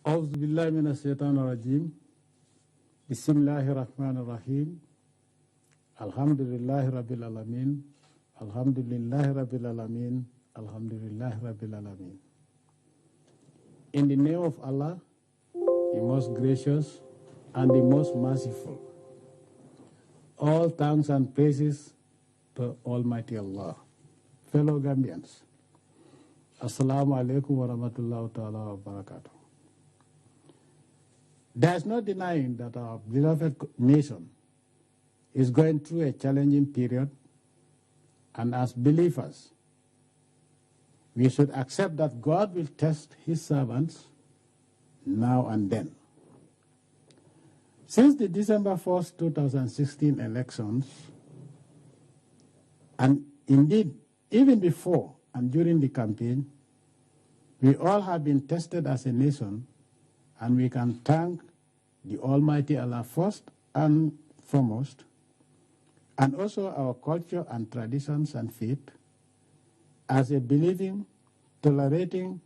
أعوذ بالله من الشيطان الرجيم بسم الله الرحمن الرحيم الحمد لله رب العالمين الحمد لله رب العالمين الحمد لله رب العالمين. In the name of Allah, the most gracious and the most merciful, all thanks and praises to Almighty Allah. Fellow Gambians, Assalamu alaikum wa rahmatullahi ta'ala wa barakatuh. There is no denying that our beloved nation is going through a challenging period, and as believers, we should accept that God will test his servants now and then. Since the December 1st, 2016 elections, and indeed even before and during the campaign, we all have been tested as a nation, and we can thank the Almighty Allah first and foremost, and also our culture and traditions and faith as a believing, tolerating,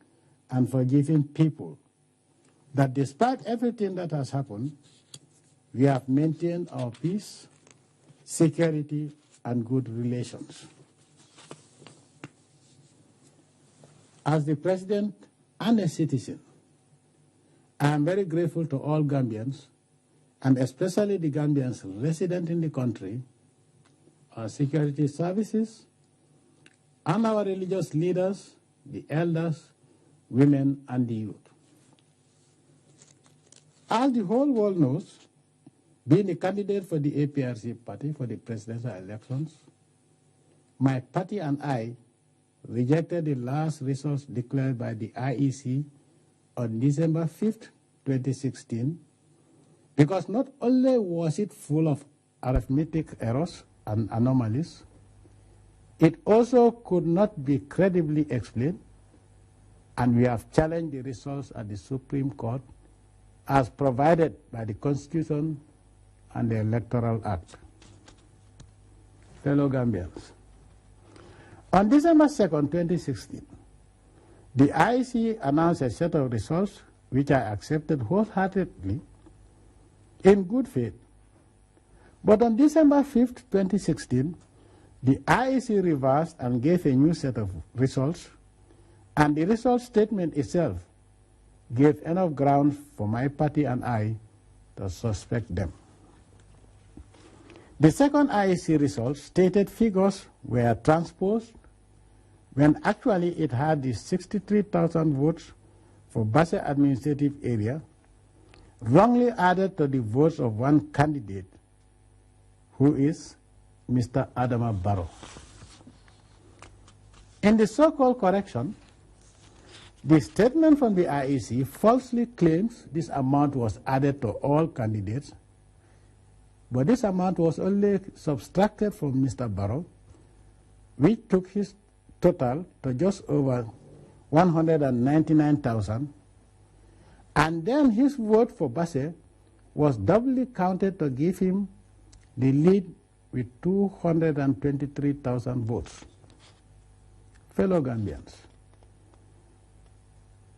and forgiving people, that despite everything that has happened, we have maintained our peace, security, and good relations. As the President and a citizen, I am very grateful to all Gambians, and especially the Gambians resident in the country, our security services, and our religious leaders, the elders, women, and the youth. As the whole world knows, being a candidate for the APRC party for the presidential elections, my party and I rejected the last results declared by the IEC on December 5th, 2016, because not only was it full of arithmetic errors and anomalies, it also could not be credibly explained, and we have challenged the results at the Supreme Court as provided by the Constitution and the Electoral Act. Fellow Gambians, on December 2nd, 2016, the IEC announced a set of results which I accepted wholeheartedly in good faith. But on December 5th, 2016, the IEC reversed and gave a new set of results, and the result statement itself gave enough grounds for my party and I to suspect them. The second IEC result stated figures were transposed when actually it had the 63,000 votes for Basse administrative area, wrongly added to the votes of one candidate, who is Mr. Adama Barrow. In the so-called correction, the statement from the IEC falsely claims this amount was added to all candidates, but this amount was only subtracted from Mr. Barrow, which took his total to just over 199,000, and then his vote for Basse was doubly counted to give him the lead with 223,000 votes. Fellow Gambians,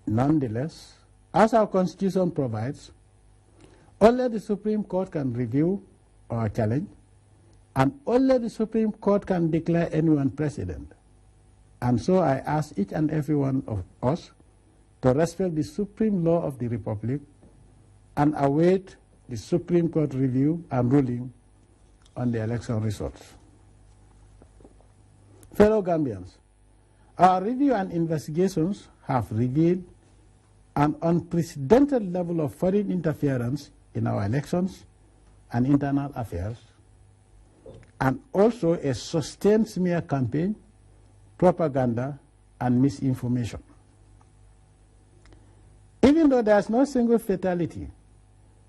nonetheless, as our Constitution provides, only the Supreme Court can review our challenge, and only the Supreme Court can declare anyone president. And so I ask each and every one of us to respect the supreme law of the Republic and await the Supreme Court review and ruling on the election results. Fellow Gambians, our review and investigations have revealed an unprecedented level of foreign interference in our elections and internal affairs, and also a sustained smear campaign, propaganda, and misinformation. Even though there is no single fatality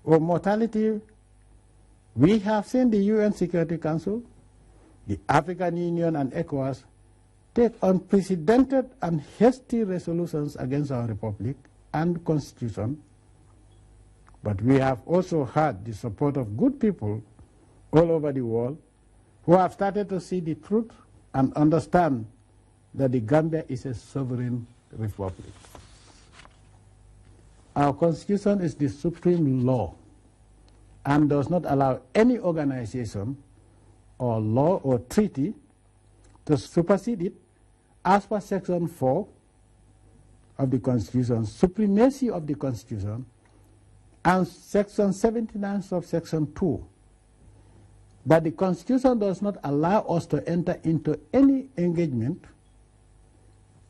or mortality, we have seen the UN Security Council, the African Union, and ECOWAS take unprecedented and hasty resolutions against our Republic and Constitution. But we have also had the support of good people all over the world who have started to see the truth and understand that the Gambia is a sovereign republic. Our Constitution is the supreme law and does not allow any organization or law or treaty to supersede it as per Section 4 of the Constitution, supremacy of the Constitution, and Section 79 of Section 2, that the Constitution does not allow us to enter into any engagement,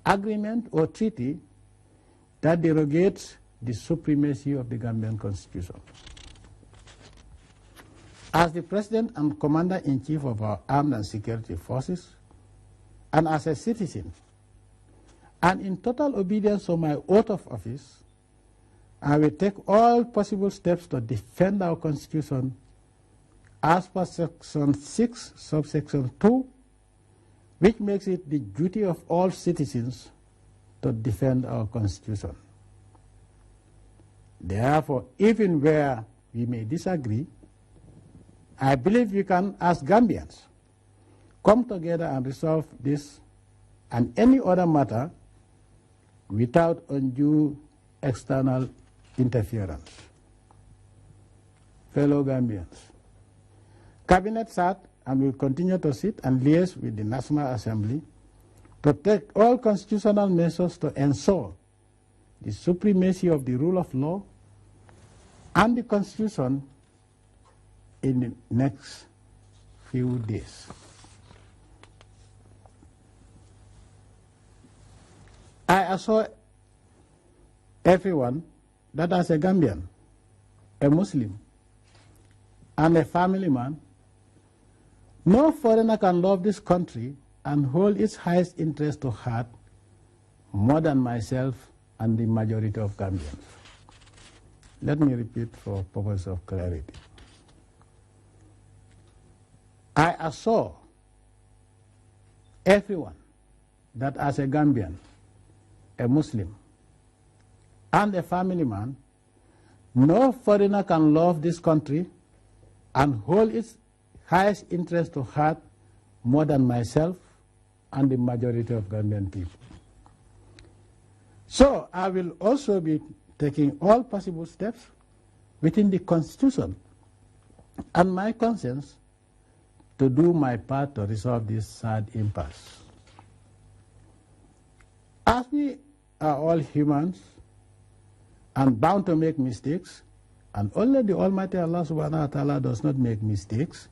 agreement, or treaty that derogates the supremacy of the Gambian Constitution. As the President and Commander-in-Chief of our Armed and Security Forces, and as a citizen, and in total obedience to my oath of office, I will take all possible steps to defend our Constitution as per Section 6, subsection 2, which makes it the duty of all citizens to defend our Constitution. Therefore, even where we may disagree, I believe we can, as Gambians, come together and resolve this and any other matter without undue external interference. Fellow Gambians, Cabinet sat and will continue to sit and liaise with the National Assembly to take all constitutional measures to ensure the supremacy of the rule of law and the Constitution in the next few days. I assure everyone that as a Gambian, a Muslim, and a family man, no foreigner can love this country and hold its highest interest to heart more than myself and the majority of Gambians. Let me repeat for purpose of clarity. I assure everyone that as a Gambian, a Muslim, and a family man, no foreigner can love this country and hold its highest interest to heart more than myself and the majority of Gambian people. So I will also be taking all possible steps within the Constitution and my conscience to do my part to resolve this sad impasse. As we are all humans and bound to make mistakes, and only the Almighty Allah subhanahu wa ta'ala does not make mistakes,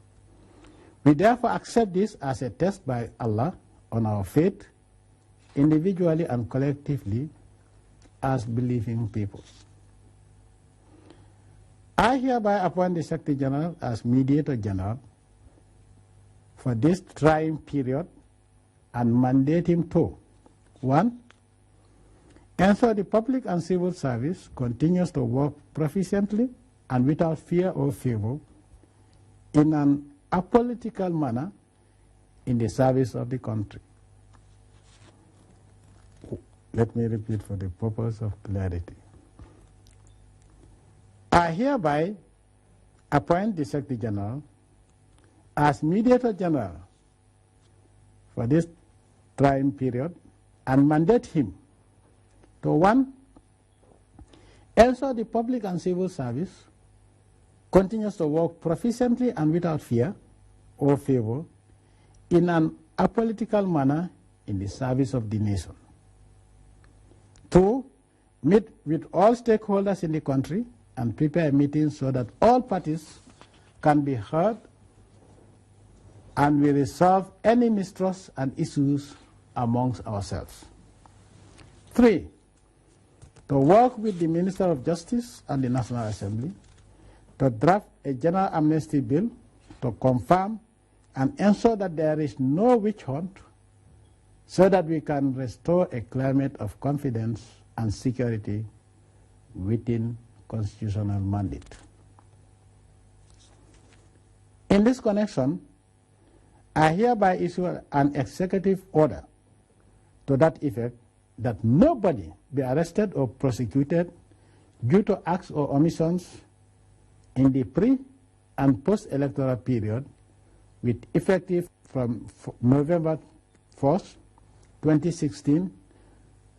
we therefore accept this as a test by Allah on our faith, individually and collectively, as believing people. I hereby appoint the Secretary General as Mediator General for this trying period and mandate him to: 1. Ensure the public and civil service continues to work proficiently and without fear or favor in an apolitical manner in the service of the country. Let me repeat for the purpose of clarity. I hereby appoint the Secretary General as Mediator General for this trying period and mandate him to: 1. Ensure the public and civil service continues to work proficiently and without fear or favor in an apolitical manner in the service of the nation. 2. Meet with all stakeholders in the country and prepare meetings so that all parties can be heard and we resolve any mistrust and issues amongst ourselves. 3. To work with the Minister of Justice and the National Assembly to draft a general amnesty bill to confirm and ensure that there is no witch hunt, so that we can restore a climate of confidence and security within constitutional mandate. In this connection, I hereby issue an executive order to that effect, that nobody be arrested or prosecuted due to acts or omissions in the pre- and post-electoral period with effective from November 1st, 2016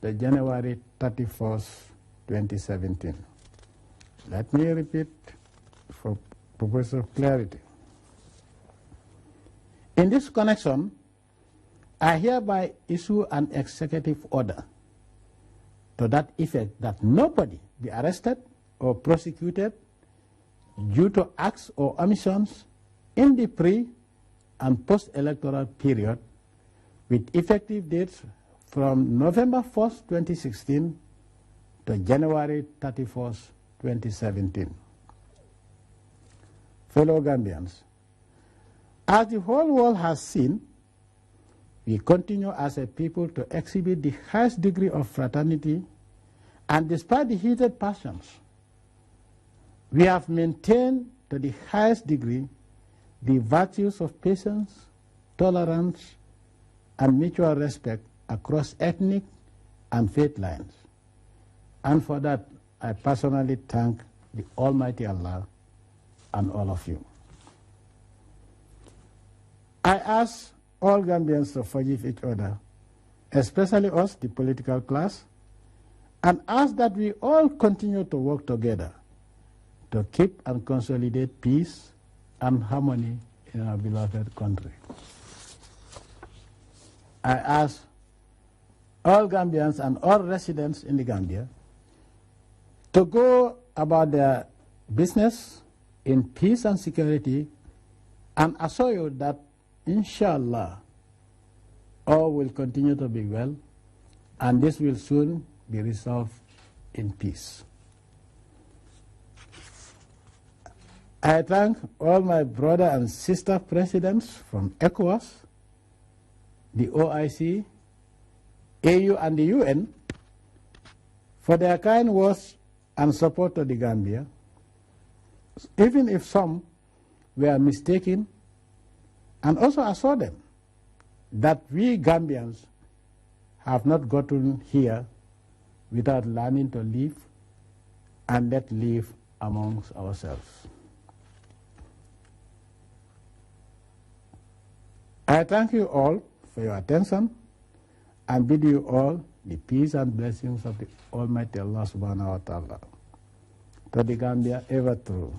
to January 31st, 2017. Let me repeat for purpose of clarity. In this connection, I hereby issue an executive order to that effect that nobody be arrested or prosecuted due to acts or omissions in the pre- and post-electoral period with effective dates from November 1st, 2016 to January 31st, 2017. Fellow Gambians, as the whole world has seen, we continue as a people to exhibit the highest degree of fraternity, and despite the heated passions, we have maintained to the highest degree the virtues of patience, tolerance, and mutual respect across ethnic and faith lines. And for that, I personally thank the Almighty Allah and all of you. I ask all Gambians to forgive each other, especially us, the political class, and ask that we all continue to work together to keep and consolidate peace and harmony in our beloved country. I ask all Gambians and all residents in the Gambia to go about their business in peace and security, and assure you that, inshallah, all will continue to be well, and this will soon be resolved in peace. I thank all my brother and sister presidents from ECOWAS, the OIC, AU, and the UN for their kind words and support to the Gambia, even if some were mistaken, and also assure them that we Gambians have not gotten here without learning to live and let live amongst ourselves. I thank you all for your attention and bid you all the peace and blessings of the Almighty Allah subhanahu wa ta'ala. To the Gambia ever true.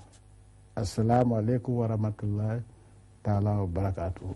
Assalamu alaikum wa rahmatullahi ta'ala wa barakatuh.